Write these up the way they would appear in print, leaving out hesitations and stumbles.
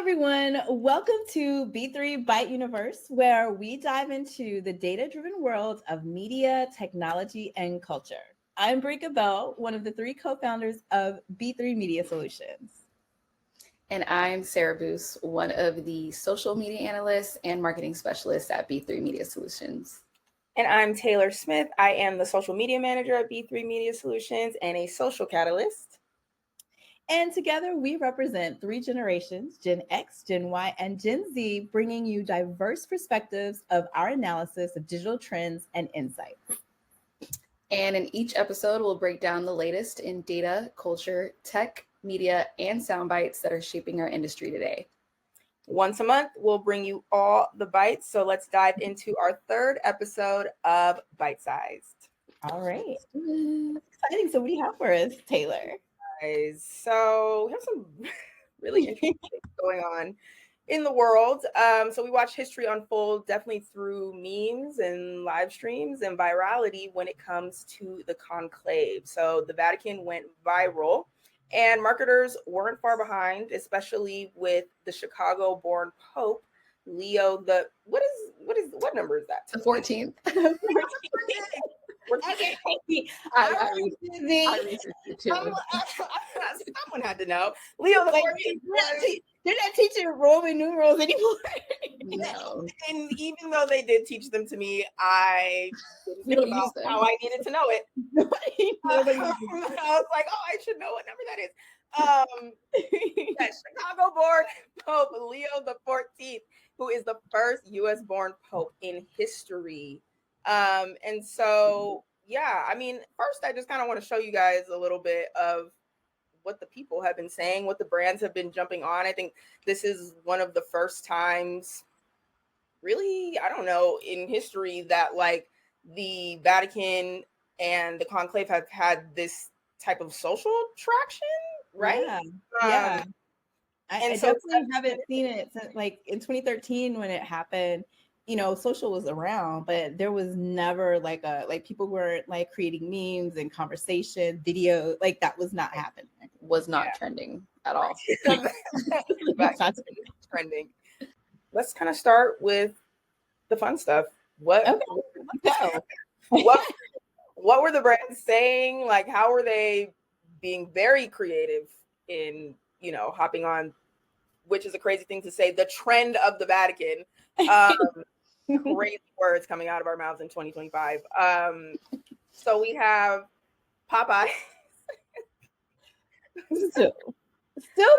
everyone. Welcome to B3 Byte Universe, where we dive into the data-driven world of media, technology, and culture. I'm Brika Bell, one of the three co-founders of B3 Media Solutions. And I'm Sarah Boos, one of the social media analysts and marketing specialists at B3 Media Solutions. And I'm Taylor Smith. I am the social media manager at B3 Media Solutions and a social catalyst. And together we represent three generations, Gen X, Gen Y, and Gen Z, bringing you diverse perspectives of our analysis of digital trends and insights. And in each episode, we'll break down the latest in data, culture, tech, media, and sound bites that are shaping our industry today. Once a month, we'll bring you all the bites. So let's dive into our third episode of Bite Sized. All right. Exciting. So what do you have for us, Taylor? So we have some really interesting things going on in the world. So we watch history unfold definitely through memes and live streams and virality when it comes to the conclave. So the Vatican went viral and marketers weren't far behind, especially with the Chicago-born Pope Leo the what number is that? The 14th. Okay. I researched it too. Someone had to know. Leo the 14th. They're not teaching Roman numerals anymore. No. And even though they did teach them to me, I didn't think about how I needed to know it. I was like, oh, I should know what number that is. Chicago-born Pope Leo the 14th, who is the first U.S.-born Pope in history. And so, yeah, I mean, first, I just kind of want to show you guys a little bit of what the people have been saying, what the brands have been jumping on. I think this is one of the first times, really, I don't know, in history that like the Vatican and the conclave have had this type of social traction, right? Yeah. I definitely haven't seen it since like in 2013 when it happened. You know, social was around, but there was never like people weren't like creating memes and conversation, video, like that was not happening. Was not trending at all. Trending. Let's kind of start with the fun stuff. What were the brands saying? Like, how were they being very creative in, you know, hopping on, which is a crazy thing to say, the trend of the Vatican. Crazy words coming out of our mouths in 2025. So we have Popeye. Still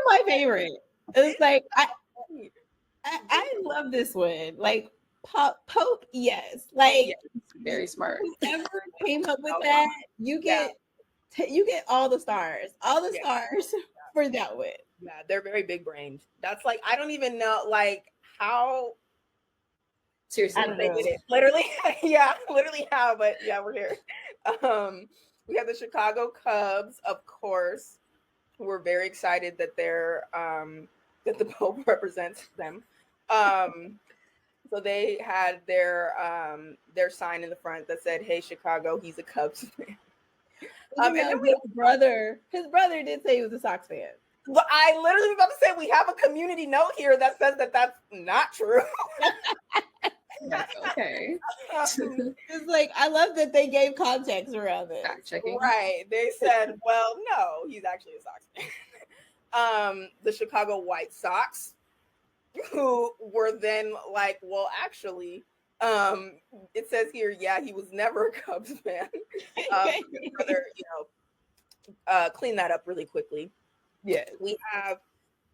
my favorite. It's like I love this one. Like Pope, yes. Like yes, very smart. Whoever came up with that, you get all the stars. All the stars for that one. Yeah, they're very big brained. That's like, I don't even know like how. Seriously, they did it. Literally, literally how, but yeah, we're here. We have the Chicago Cubs, of course. We're very excited that they're that the Pope represents them. So they had their sign in the front that said, "Hey Chicago, he's a Cubs fan." And then his brother did say he was a Sox fan. But I literally was about to say we have a community note here that says that that's not true. Okay. It's like, I love that they gave context around it. Fact checking. Right. They said, well, no, he's actually a Sox fan. The Chicago White Sox, who were then like, well, actually, it says here, yeah, he was never a Cubs fan. Rather, clean that up really quickly. Yeah. We have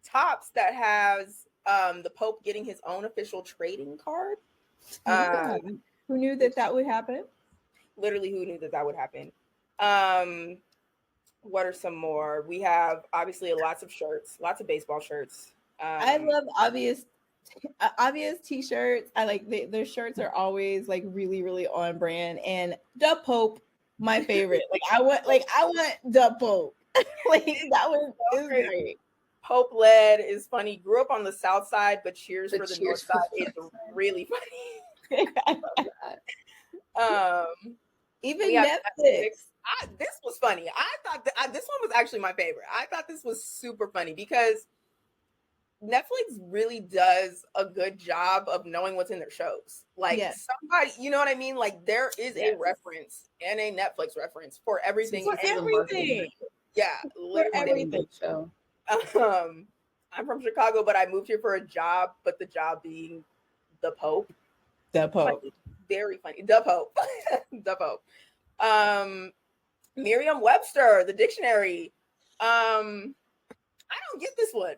Topps that has the Pope getting his own official trading card. Who knew that would happen? Literally, who knew that would happen? What are some more? We have obviously lots of shirts, lots of baseball shirts. I love obvious t-shirts. I like their shirts are always like really, really on brand. And the Pope, my favorite. I want the Pope. Like that was great. Pope led is funny. Grew up on the South Side, but cheers for the North Side is really funny. Even Netflix. This was funny. I thought this one was actually my favorite. I thought this was super funny because Netflix really does a good job of knowing what's in their shows. Like somebody, you know what I mean? Like there is a reference and a Netflix reference for everything. For everything. Yeah, literally everything. Show. I'm from Chicago, but I moved here for a job, but the job being the Pope. The Pope. Funny, very funny. The Pope. The Pope. Merriam-Webster, the dictionary. I don't get this one.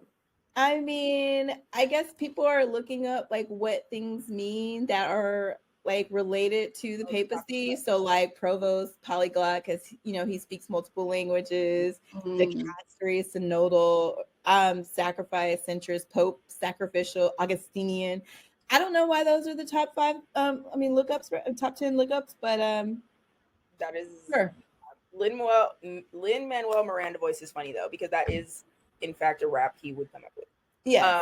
I mean, I guess people are looking up like what things mean that are like related to the papacy. So like provost, polyglot, because he speaks multiple languages. Dicastery, synodal, sacrifice, centrist, pope, sacrificial, Augustinian. I don't know why those are the top 5. Lookups, top 10 lookups, but that is sure. Lin-Manuel Miranda voice is funny though, because that is in fact a rap he would come up with. Yeah.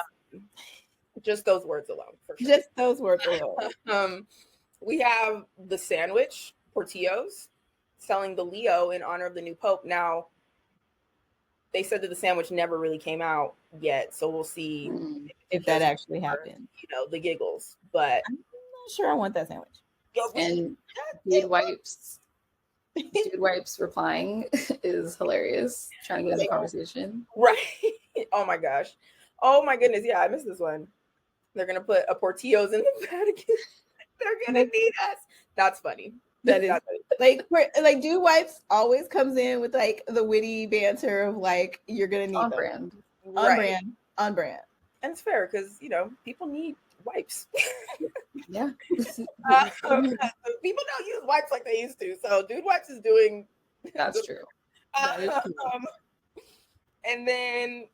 Just those words alone, for sure. Just those words alone. We have the sandwich, Portillo's, selling the Leo in honor of the new Pope. Now, they said that the sandwich never really came out yet, so we'll see if that actually happened. The giggles, but I'm not sure I want that sandwich. And Dude Wipes replying is hilarious. Trying to get in the conversation. Right. Oh my gosh. Oh my goodness. Yeah, I missed this one. They're gonna put a Portillo's in the Vatican. They're gonna need us. That's funny. That is like Dude Wipes always comes in with like the witty banter of like you're gonna need on them. brand. On brand. And it's fair because people need wipes. Yeah. People don't use wipes like they used to. So Dude Wipes is doing. That's true. That is true. And then,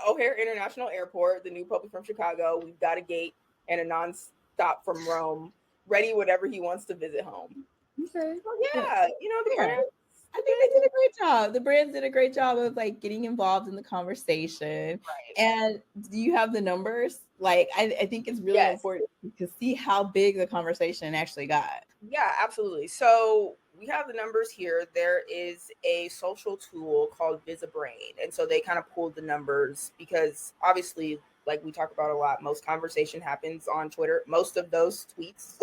O'Hare International Airport, the new Pope is from Chicago. We've got a gate and a non-stop from Rome. Ready whenever he wants to visit home. Okay. Well, the brands. I think they did a great job. The brands did a great job of like getting involved in the conversation. Right. And do you have the numbers? Like, I think it's really important to see how big the conversation actually got. Yeah, absolutely. So we have the numbers here. There is a social tool called VisiBrain. And so they kind of pulled the numbers because obviously, like we talk about a lot, most conversation happens on Twitter. Most of those tweets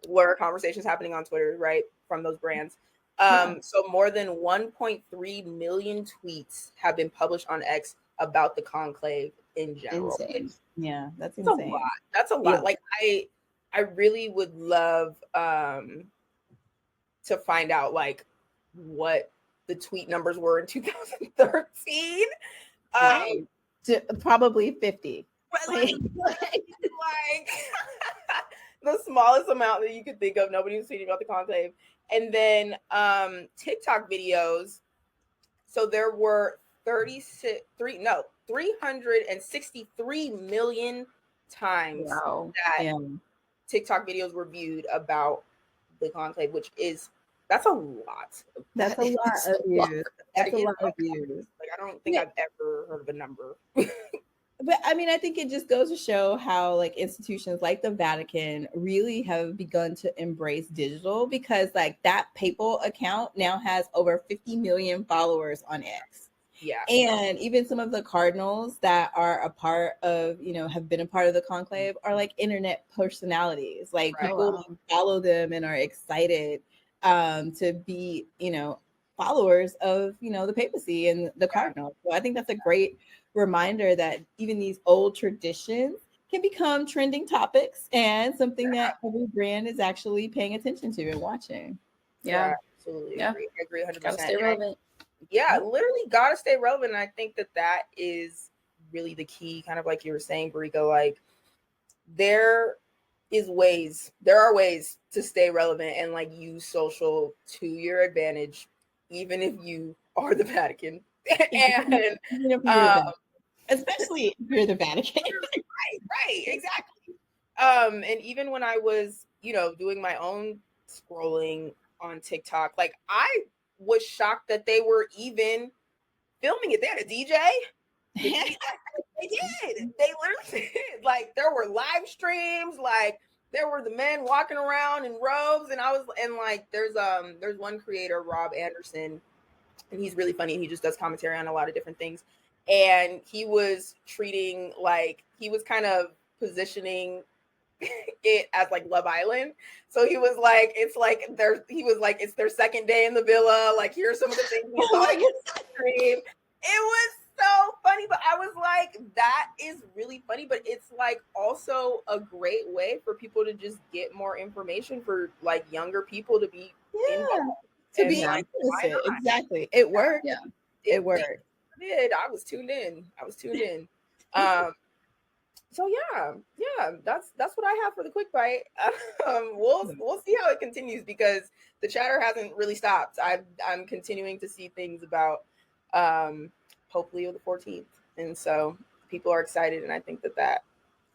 were conversations happening on Twitter, right? From those brands. So more than 1.3 million tweets have been published on X about the conclave in general. Insane. Yeah, that's insane. A lot. That's a lot. Yeah. Like I really would love to find out like what the tweet numbers were in 2013. Probably 50. Like the smallest amount that you could think of. Nobody was tweeting about the conclave. And then TikTok videos. So there were 363 million times that TikTok videos were viewed about the conclave, that's a lot. That's a lot of views. That's a lot of views. Like I don't think I've ever heard of a number. But I mean, I think it just goes to show how like institutions like the Vatican really have begun to embrace digital, because like that papal account now has over 50 million followers on X. Yeah. And even some of the cardinals that are a part of, have been a part of the conclave are like internet personalities. Like people follow them and are excited to be, followers of, the papacy and the cardinal. So I think that's a great reminder that even these old traditions can become trending topics and something that every brand is actually paying attention to and watching. Yeah, absolutely. Yeah. I agree 100%. Gotta stay relevant. Literally gotta stay relevant. And I think that is really the key, kind of like you were saying, Barika. Like there are ways to stay relevant and like use social to your advantage, even if you are the Vatican. And especially if you're the Vatican. right, exactly. And even when I was, doing my own scrolling on TikTok, like I was shocked that they were even filming it. They had a DJ. They did. They literally did. Like there were live streams. Like there were the men walking around in robes, and there's one creator, Rob Anderson, and he's really funny. He just does commentary on a lot of different things. and he was treating like he was kind of positioning it as like Love Island. So he was like, it's like it's their second day in the villa. Like, here's some of the things we saw in the stream. It was so funny, but I was like, that is really funny, but it's like also a great way for people to just get more information, for like younger people to be involved. To be like, exactly. It worked. Yeah. It worked. I was tuned in. So yeah, that's what I have for the quick bite. We'll see how it continues, because the chatter hasn't really stopped. I'm continuing to see things about Pope Leo the 14th, and so people are excited, and I think that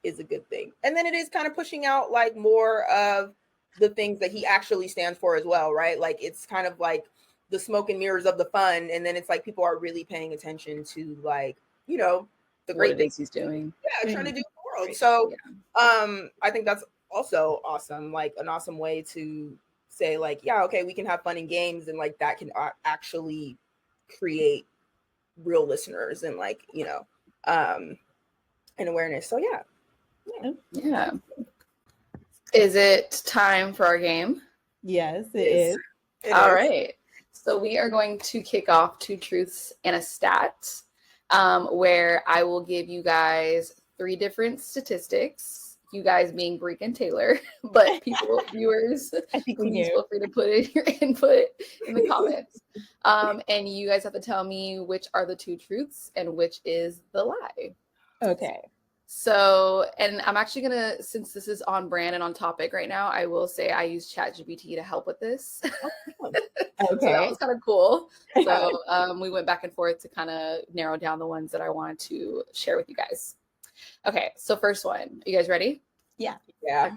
is a good thing. And then it is kind of pushing out like more of the things that he actually stands for as well, right? Like, it's kind of like the smoke and mirrors of the fun, and then it's like people are really paying attention to, like, you know, the great things he's doing. Yeah, trying to do the world. So I think that's also awesome, like an awesome way to say, like, yeah, okay, we can have fun in games, and like that can actually create real listeners and, like, you know, and awareness. So yeah. Is it time for our game? Yes, it is. All right. So we are going to kick off 2 truths and a stat, where I will give you guys 3 different statistics, you guys being Breek and Taylor, but viewers, please feel free to put in your input in the comments. And you guys have to tell me which are the 2 truths and which is the lie. Okay. So, and I'm actually gonna, since this is on brand and on topic right now, I will say I use ChatGPT to help with this. Okay. So that was kind of cool. So we went back and forth to kind of narrow down the ones that I wanted to share with you guys. Okay, so first one. Are you guys ready? Yeah. Okay.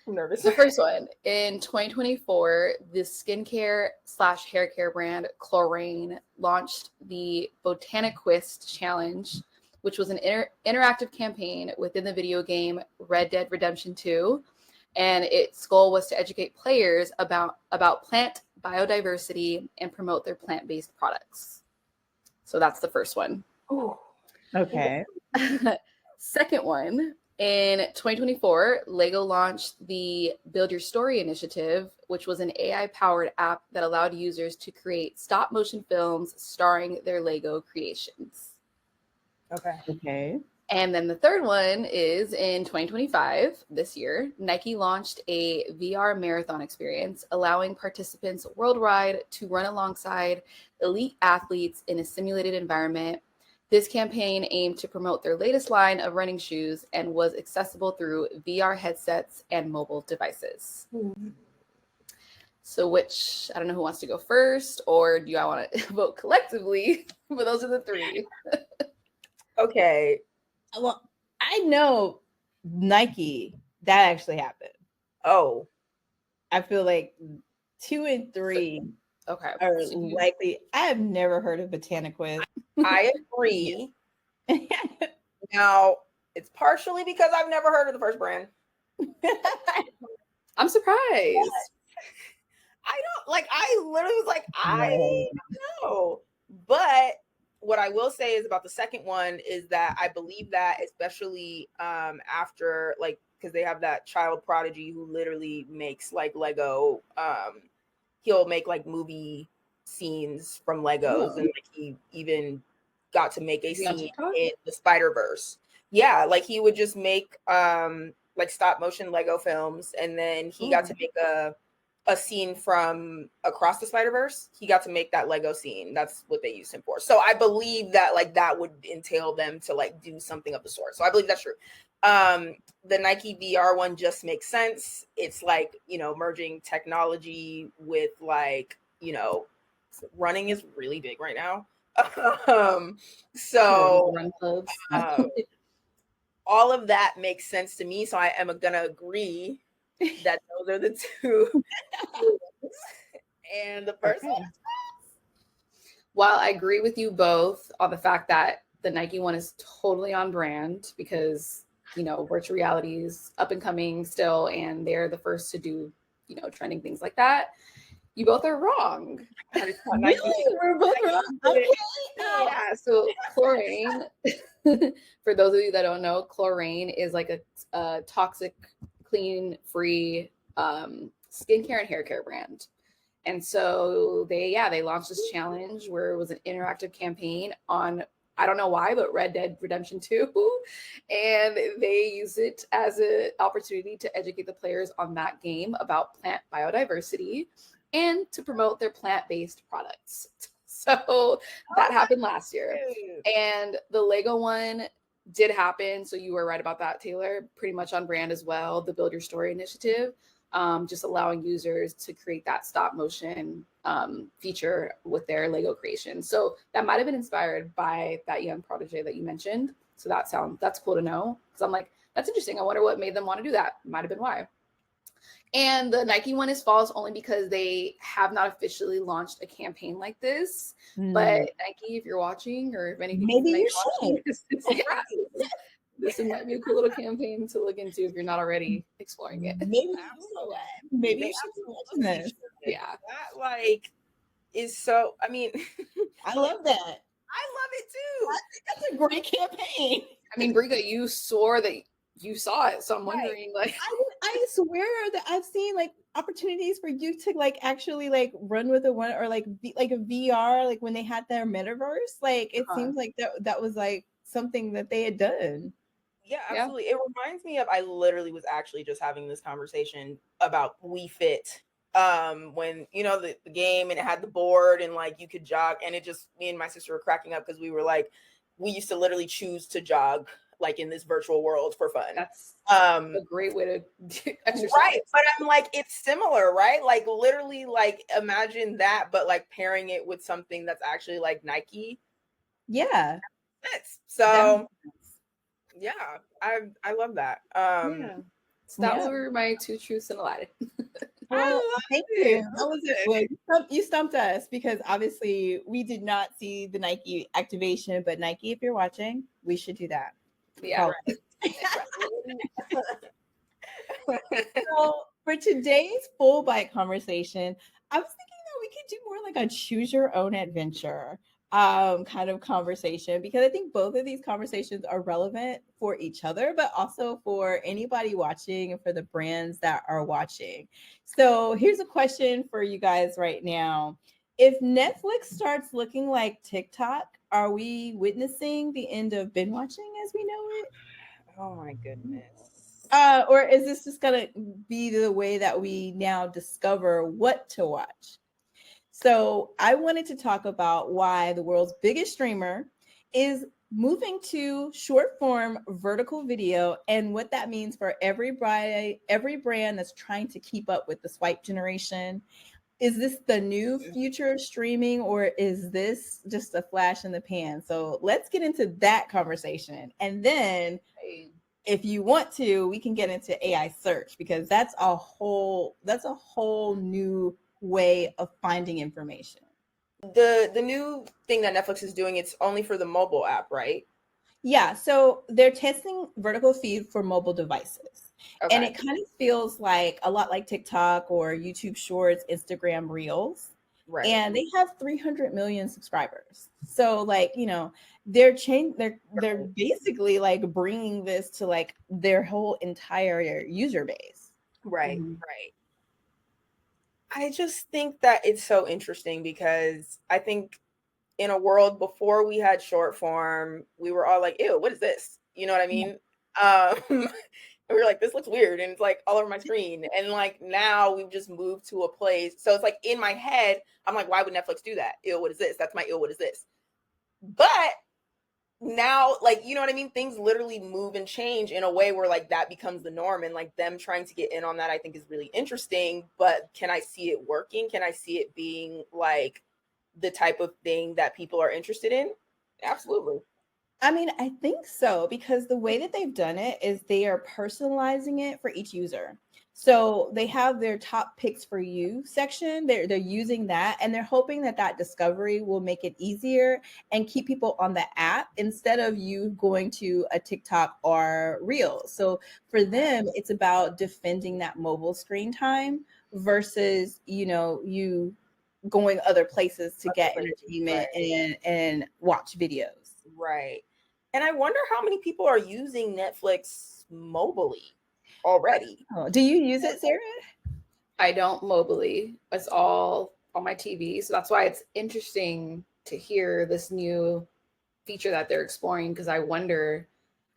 I'm nervous. The first one. In 2024, the skincare/hair care brand Chlorane launched the Botaniquist Challenge, which was an interactive campaign within the video game Red Dead Redemption 2. And its goal was to educate players about plant biodiversity and promote their plant-based products. So that's the first one. Ooh. Okay. Second one, in 2024, LEGO launched the Build Your Story initiative, which was an AI-powered app that allowed users to create stop-motion films starring their LEGO creations. Okay. And then the third one is in 2025, this year, Nike launched a VR marathon experience, allowing participants worldwide to run alongside elite athletes in a simulated environment. This campaign aimed to promote their latest line of running shoes and was accessible through VR headsets and mobile devices. Mm-hmm. So which, I don't know who wants to go first, or do I want to vote collectively? But those are the 3. Okay. Well, I know Nike, that actually happened. Oh. I feel like 2 and 3 are likely. I have never heard of Botaniquist. I agree. Now, it's partially because I've never heard of the first brand. I'm surprised. I literally was like, I don't know. But what I will say is about the second one is that I believe that, especially after, like, because they have that child prodigy who literally makes like Lego. He'll make like movie scenes from Legos, and like he even got to make a scene in the Spider-Verse. Yeah, like he would just make like stop motion Lego films, and then he got to make a scene from Across the Spider-Verse. He got to make that Lego scene. That's what they used him for. So I believe that like that would entail them to like do something of the sort. So I believe that's true. The Nike VR one just makes sense. It's like, you know, merging technology with like, you know, running is really big right now. All of that makes sense to me. So I am gonna agree that those are the 2. And the first one. While I agree with you both on the fact that the Nike one is totally on brand, because, you know, virtual reality is up and coming still, and they're the first to do, you know, trending things like that. You both are wrong. Really? We're both wrong. Okay. Yeah. So chlorane, for those of you that don't know, chlorane is like a toxic, clean, free skincare and hair care brand. And so they launched this challenge where it was an interactive campaign on, I don't know why, but Red Dead Redemption 2. And they use it as an opportunity to educate the players on that game about plant biodiversity and to promote their plant-based products. So that happened last year. And the Lego one did happen. So you were right about that, Taylor. Pretty much on brand as well. The Build Your Story initiative. Just allowing users to create that stop motion feature with their Lego creation. So that might have been inspired by that young protege that you mentioned. So that's cool to know. Because I'm like, that's interesting. I wonder what made them want to do that. Might have been why. And the Nike one is false only because they have not officially launched a campaign like this. But Nike, if you're watching, or if anything, maybe you should. This might be a cool little campaign to look into if you're not already exploring it. Maybe you should imagine this. Yeah. That like is so, I mean, I love that. I love it too. I think that's a great campaign. I mean, Brika, you swore that you saw it, so I'm wondering, like, I swear that I've seen like opportunities for you to like actually like run with a one or like like a VR, like when they had their metaverse. Like it seems like that was like something that they had done. Yeah, absolutely. It reminds me of, I literally was actually just having this conversation about Wii Fit. When you know the game and it had the board and like you could jog, and it just, me and my sister were cracking up because we were like, we used to literally choose to jog like in this virtual world for fun. That's a great way to exercise. Right. But I'm like, it's similar, right? Like literally, like imagine that, but like pairing it with something that's actually like Nike. Yeah. So yeah, I love that. So that were my two truths and a lie. Well, thank you. That was it. Well, you stumped us because obviously we did not see the Nike activation, but Nike, if you're watching, we should do that. Yeah. So for today's full bite conversation, I was thinking that we could do more like a choose your own adventure kind of conversation, because I think both of these conversations are relevant for each other, but also for anybody watching and for the brands that are watching. So here's a question for you guys right now. If Netflix starts looking like TikTok, are we witnessing the end of binge watching as we know it? Oh my goodness. Or is this just gonna be the way that we now discover what to watch? So I wanted to talk about why the world's biggest streamer is moving to short form vertical video and what that means for every brand that's trying to keep up with the swipe generation. Is this the new future of streaming, or is this just a flash in the pan? So let's get into that conversation. And then if you want to, we can get into AI search, because that's a whole new way of finding information. The new thing that Netflix is doing, it's only for the mobile app, right? Yeah, so they're testing vertical feed for mobile devices. Okay. And it kind of feels like a lot like TikTok or YouTube Shorts, Instagram Reels. Right. And they have 300 million subscribers. So like, you know, they're basically like bringing this to like their whole entire user base. Right, right. I just think that it's so interesting because I think in a world before we had short form, we were all like, ew, what is this? You know what I mean? And we were like, this looks weird. And it's like all over my screen. And like now we've just moved to a place. So it's like in my head, I'm like, why would Netflix do that? Ew, what is this? That's my ew, what is this? But now, like, you know what I mean? Things literally move and change in a way where like that becomes the norm, and like them trying to get in on that, I think is really interesting. But can I see it working? Can I see it being like the type of thing that people are interested in? Absolutely. I mean, I think so, because the way that they've done it is they are personalizing it for each user. So they have their top picks for you section. They're using that, and they're hoping that that discovery will make it easier and keep people on the app instead of you going to a TikTok or Reel. So for them, it's about defending that mobile screen time versus, you know, you going other places to get entertainment and watch videos. Right. And I wonder how many people are using Netflix mobilely already. Oh, do you use it, Sarah? I don't mobily. It's all on my TV. So that's why it's interesting to hear this new feature that they're exploring, because I wonder,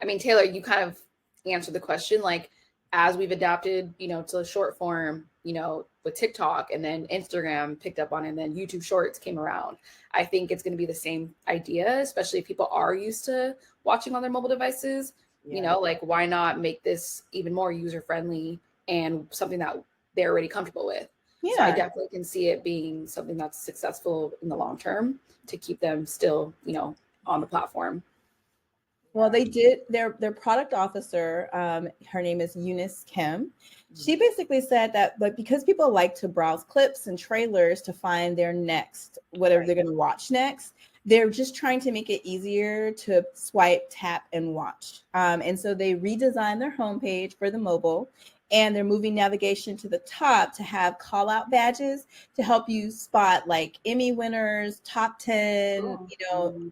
I mean, Taylor, you kind of answered the question, like, as we've adapted, you know, to short form, you know, with TikTok, and then Instagram picked up on it, and then YouTube Shorts came around. I think it's going to be the same idea, especially if people are used to watching on their mobile devices. You know, like, why not make this even more user friendly and something that they're already comfortable with? Yeah. So I definitely can see it being something that's successful in the long term to keep them still, you know, on the platform. Well, they did their product officer. Her name is Eunice Kim. She basically said that, like, because people like to browse clips and trailers to find their next, whatever they're going to watch next, they're just trying to make it easier to swipe, tap, and watch. And so they redesigned their homepage for the mobile, and they're moving navigation to the top to have call out badges to help you spot like Emmy winners, top 10, you know,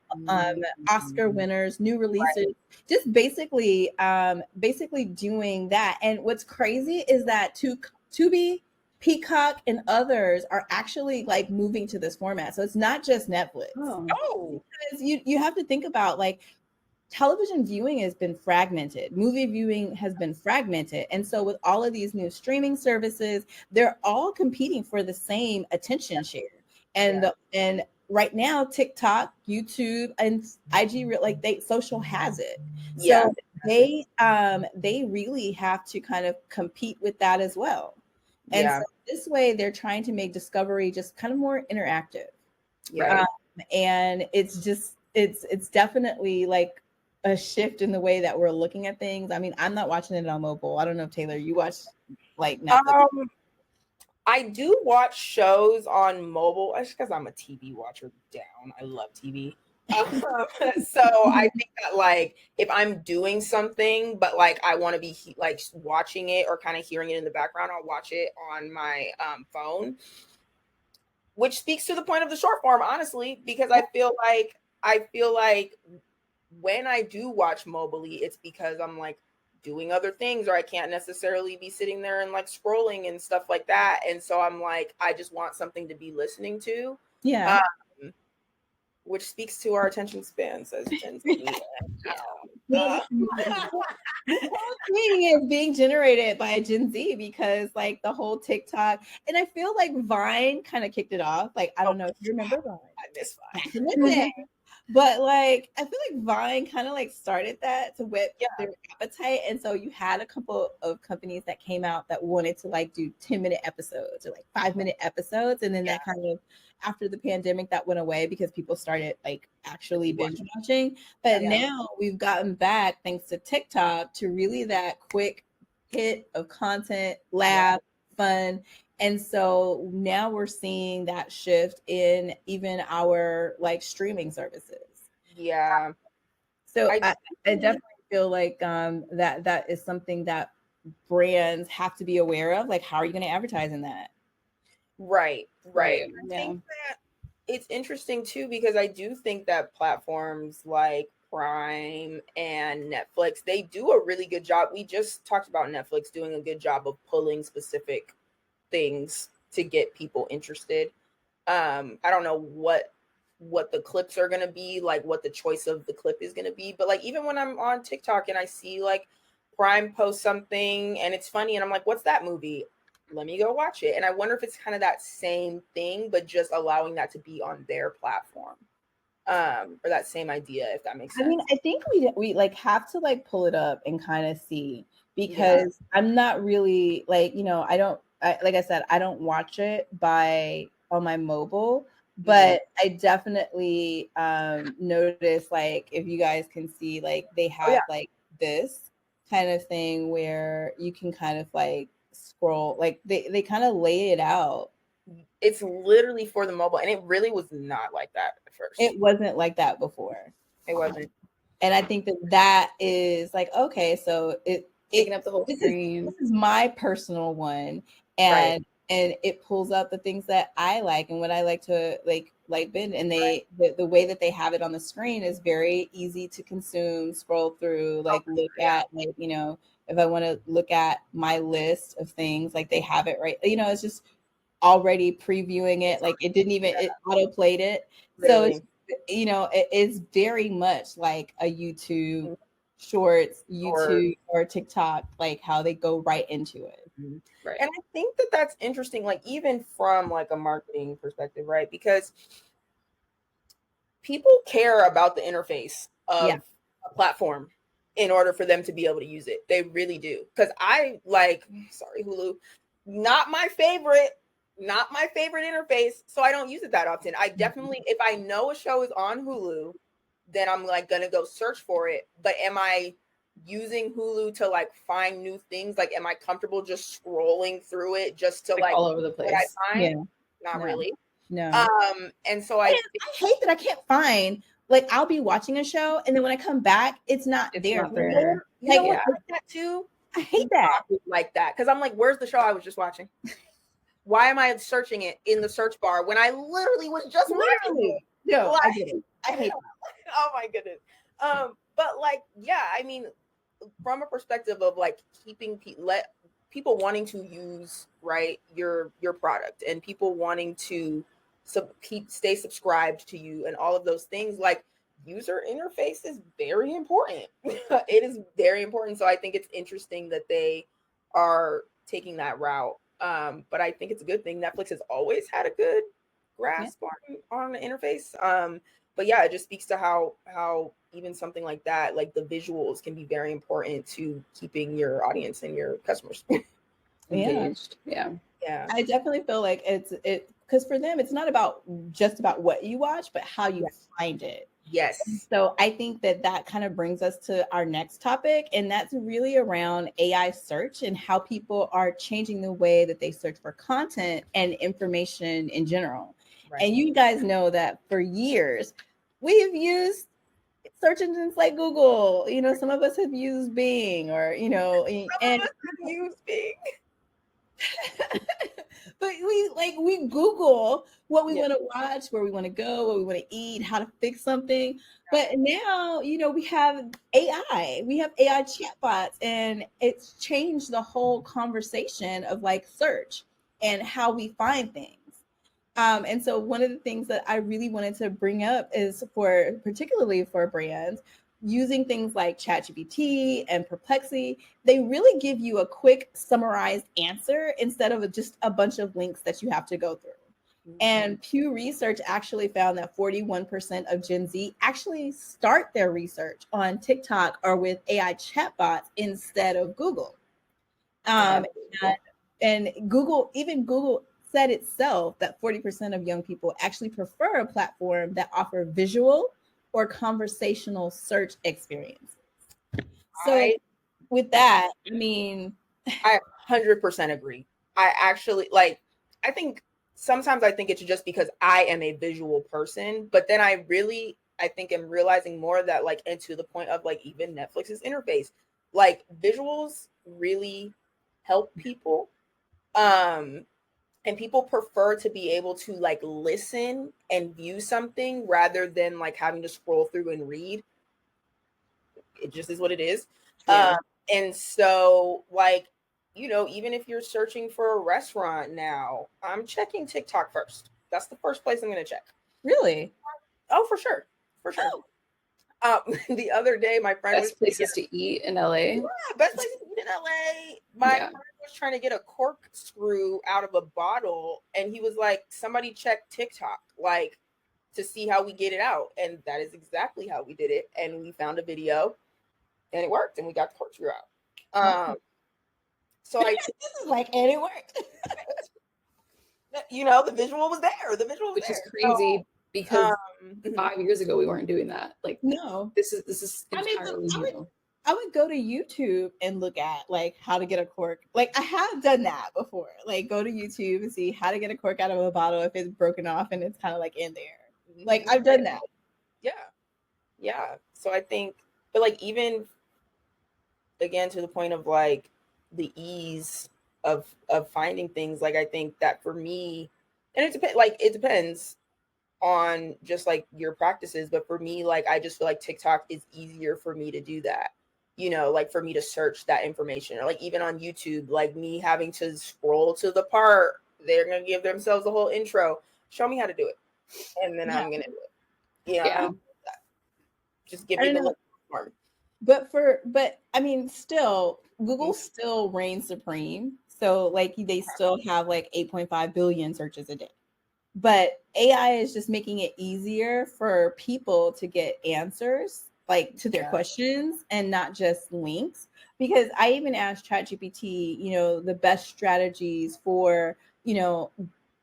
Oscar winners, new releases, just basically doing that. And what's crazy is that Tubi, Peacock, and others are actually like moving to this format. So it's not just Netflix. Because you have to think about, like, television viewing has been fragmented. Movie viewing has been fragmented. And so with all of these new streaming services, they're all competing for the same attention share. And and right now, TikTok, YouTube, and IG, like, social has it. So they really have to kind of compete with that as well. And so this way they're trying to make discovery just kind of more interactive. And it's just, it's definitely like a shift in the way that we're looking at things. I mean, I'm not watching it on mobile. I don't know if Taylor, you watch like Netflix? I do watch shows on mobile. That's because I'm a TV watcher down. I love TV. So I think that, like, if I'm doing something, but like I want to be like watching it or kind of hearing it in the background, I'll watch it on my phone, which speaks to the point of the short form, honestly, because I feel like when I do watch mobily, it's because I'm like doing other things, or I can't necessarily be sitting there and like scrolling and stuff like that. And so I'm like, I just want something to be listening to. Which speaks to our attention span, says Gen Z. The thing is being generated by Gen Z, because like the whole TikTok, and I feel like Vine kind of kicked it off. Like, I don't know if you remember Vine. I miss Vine. But like, I feel like Vine kind of like started that to whip their appetite. And so you had a couple of companies that came out that wanted to like do 10-minute episodes or like 5-minute episodes. And then that kind of, after the pandemic, that went away because people started like actually binge watching. But now we've gotten back, thanks to TikTok, to really that quick hit of content, laugh, fun. And so now we're seeing that shift in even our like streaming services. So I definitely feel like that is something that brands have to be aware of. Like, how are you going to advertise in that? Right. I think that it's interesting too, because I do think that platforms like Prime and Netflix, they do a really good job. We just talked about Netflix doing a good job of pulling specific things to get people interested. I don't know what the clips are going to be, like what the choice of the clip is going to be, but like even when I'm on TikTok and I see like Prime post something and it's funny and I'm like, what's that movie? Let me go watch it. And I wonder if it's kind of that same thing, but just allowing that to be on their platform. Or that same idea, if that makes sense. I mean, I think we like have to like pull it up and kind of see, because I'm not really like, you know, like I said, I don't watch it on my mobile, but I definitely notice, like, if you guys can see, like they have like this kind of thing where you can kind of like scroll. Like they kind of lay it out. It's literally for the mobile, and it really was not like that at first. It wasn't like that before. It wasn't. And I think that is like, okay, so taking up the whole screen. This is my personal one, and it pulls out the things that I like and what I like to like bin. And the way that they have it on the screen is very easy to consume, scroll through, like look at, like, you know, if I want to look at my list of things, like they have it right. You know, it's just already previewing it. Like it didn't even it auto played it. Really? So it's, you know, it is very much like a YouTube shorts, YouTube or TikTok, like how they go right into it. Right. And I think that that's interesting, like even from like a marketing perspective, right? Because people care about the interface of a platform in order for them to be able to use it. They really do. Because I like, sorry, Hulu, not my favorite interface, so I don't use it that often. I definitely, if I know a show is on Hulu, then I'm like gonna go search for it. But am I using Hulu to like find new things? Like, am I comfortable just scrolling through it just to like all over the place? What I find? Not really. No. And so I hate that I can't find. Like, I'll be watching a show, and then when I come back, it's not there. You know what? I like that too. I hate that. Like that, because I'm like, where's the show I was just watching? Why am I searching it in the search bar when I literally was just watching it? No, like, I get it. I hate that. Oh my goodness. But like, yeah, I mean, from a perspective of like keeping people wanting to use your product, and people wanting to stay subscribed to you, and all of those things, like user interface is very important. It is very important. So I think it's interesting that they are taking that route. But I think it's a good thing. Netflix has always had a good grasp on the interface. But yeah, it just speaks to how even something like that, like the visuals, can be very important to keeping your audience and your customers engaged. Yeah. I definitely feel like it's because for them, it's not about just about what you watch, but how you find it. Yes. So I think that kind of brings us to our next topic, and that's really around AI search and how people are changing the way that they search for content and information in general. Right. And you guys know that for years we've used search engines like Google. You know, some of us have used Bing, or and used Bing. But we Google what we want to watch, where we want to go, what we want to eat, how to fix something. But now, we have AI. We have AI chatbots, and it's changed the whole conversation of like search and how we find things. And so one of the things that I really wanted to bring up is particularly for brands, using things like ChatGPT and Perplexity, they really give you a quick summarized answer instead of just a bunch of links that you have to go through. Mm-hmm. And Pew Research actually found that 41% of Gen Z actually start their research on TikTok or with AI chatbots instead of Google. And Google said itself that 40% of young people actually prefer a platform that offer visual or conversational search experiences. So with that, I mean, I 100% agree. I actually I think sometimes I think it's just because I am a visual person, but then I think I'm realizing more that and to the point of even Netflix's interface, visuals really help people. And people prefer to be able to listen and view something rather than having to scroll through and read. It just is what it is. Yeah. And so even if you're searching for a restaurant now, I'm checking TikTok first. That's the first place I'm going to check. Really? Oh, for sure. For sure. Oh. The other day, my friend best places to eat in LA. Yeah, best places to eat in LA. My friend was trying to get a corkscrew out of a bottle, and he was like, "Somebody check TikTok, to see how we get it out." And that is exactly how we did it. And we found a video, and it worked, and we got the corkscrew out. So this is and it worked. The visual was there. Which is crazy. Because 5 years ago we weren't doing that. No, this is entirely new. I would go to YouTube and look at like how to get a cork. Like I have done that before. Like go to YouTube and see how to get a cork out of a bottle if it's broken off and it's kind of like in there. Like I've done that. Yeah. So I think, but like even again to the point of like the ease of finding things, like I think that for me, and it depends on just like your practices, but for me, like I just feel like TikTok is easier for me to do that, you know, like for me to search that information, or like even on YouTube, like me having to scroll to the part they're gonna give themselves a whole intro, show me how to do it, and then I'm gonna do it. Yeah. Just give me the form. But I mean, still, Google still reigns supreme. So like they still have like 8.5 billion searches a day. But AI is just making it easier for people to get answers like to their questions and not just links. Because I even asked ChatGPT, you know, the best strategies for, you know,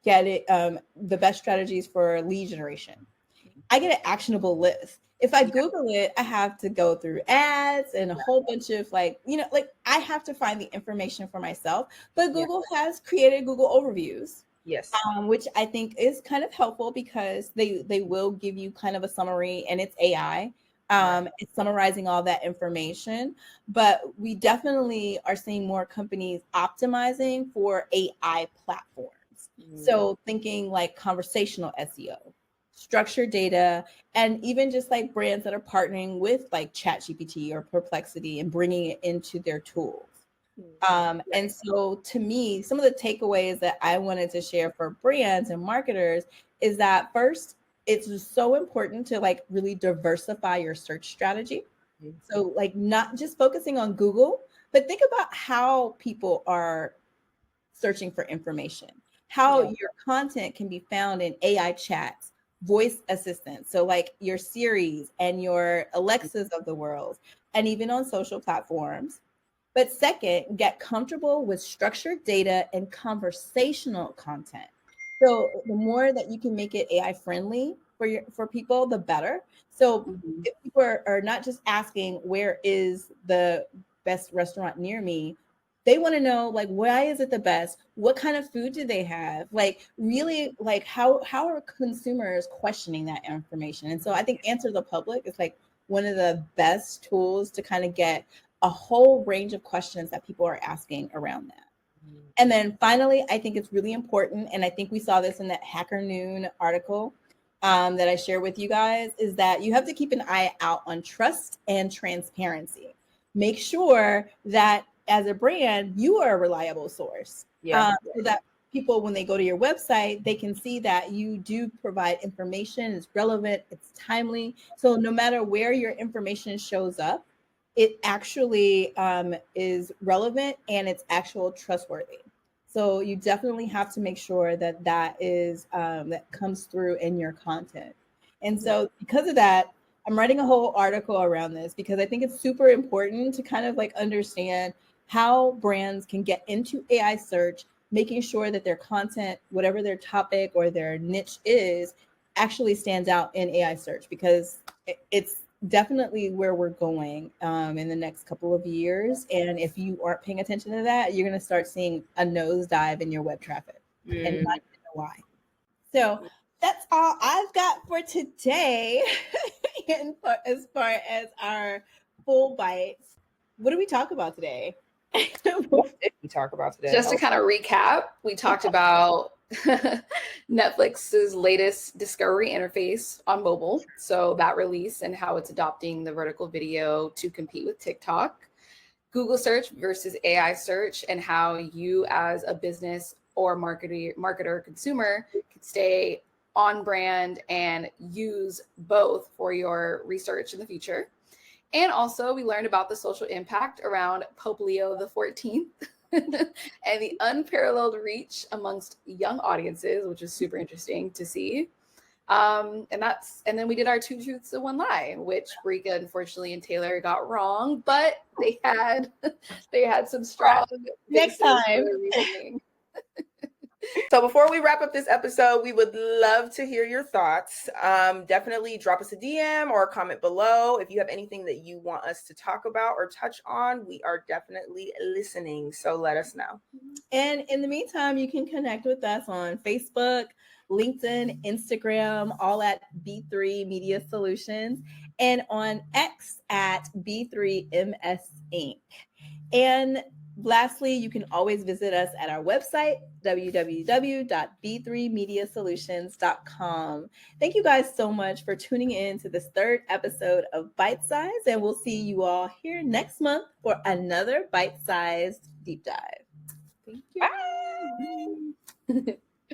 the best strategies for lead generation. I get an actionable list. If I Google it, I have to go through ads and a whole bunch of like, you know, like I have to find the information for myself. But Google has created Google overviews. Yes. Which I think is kind of helpful because they will give you kind of a summary, and it's AI. It's summarizing all that information. But we definitely are seeing more companies optimizing for AI platforms. So thinking like conversational SEO, structured data, and even just like brands that are partnering with like ChatGPT or Perplexity and bringing it into their tools. And so to me, some of the takeaways that I wanted to share for brands and marketers is that first, it's just so important to like really diversify your search strategy. So like not just focusing on Google, but think about how people are searching for information, how your content can be found in AI chats, voice assistants. So like your Siris and your Alexas of the world, and even on social platforms. But second, get comfortable with structured data and conversational content. So the more that you can make it AI friendly for people, the better. So if people are not just asking where is the best restaurant near me, they want to know like why is it the best? What kind of food do they have? Like really like how are consumers questioning that information? And so I think Answer the Public is like one of the best tools to kind of get a whole range of questions that people are asking around that. And then finally, I think it's really important, and I think we saw this in that Hacker Noon article that I shared with you guys, is that you have to keep an eye out on trust and transparency. Make sure that as a brand, you are a reliable source. So that people, when they go to your website, they can see that you do provide information, it's relevant, it's timely. So no matter where your information shows up, it actually is relevant and it's actual trustworthy. So you definitely have to make sure that that is that comes through in your content. And so because of that, I'm writing a whole article around this because I think it's super important to kind of like understand how brands can get into AI search, making sure that their content, whatever their topic or their niche is, actually stands out in AI search, because it's definitely where we're going in the next couple of years. And if you aren't paying attention to that, you're going to start seeing a nosedive in your web traffic and not even know why. So that's all I've got for today. And as far as our full bites, what do we talk about today? What did we talk about today? Just to kind of recap, we talked about Netflix's latest discovery interface on mobile. So that release and how it's adopting the vertical video to compete with TikTok. Google search versus AI search, and how you as a business or marketer consumer can stay on brand and use both for your research in the future. And also we learned about the social impact around Pope Leo the 14th. And the unparalleled reach amongst young audiences, which is super interesting to see. And then we did our 2 truths and 1 lie, which Brika, unfortunately, and Taylor got wrong, but they had some strong next time. So before we wrap up this episode, we would love to hear your thoughts. Definitely drop us a DM or a comment below. If you have anything that you want us to talk about or touch on, we are definitely listening. So let us know. And in the meantime, you can connect with us on Facebook, LinkedIn, Instagram, all at B3 Media Solutions, and on X at B3MS Inc. And lastly, you can always visit us at our website, www.b3mediasolutions.com. Thank you guys so much for tuning in to this third episode of Bite Size, and we'll see you all here next month for another bite-sized deep dive. Thank you. Bye.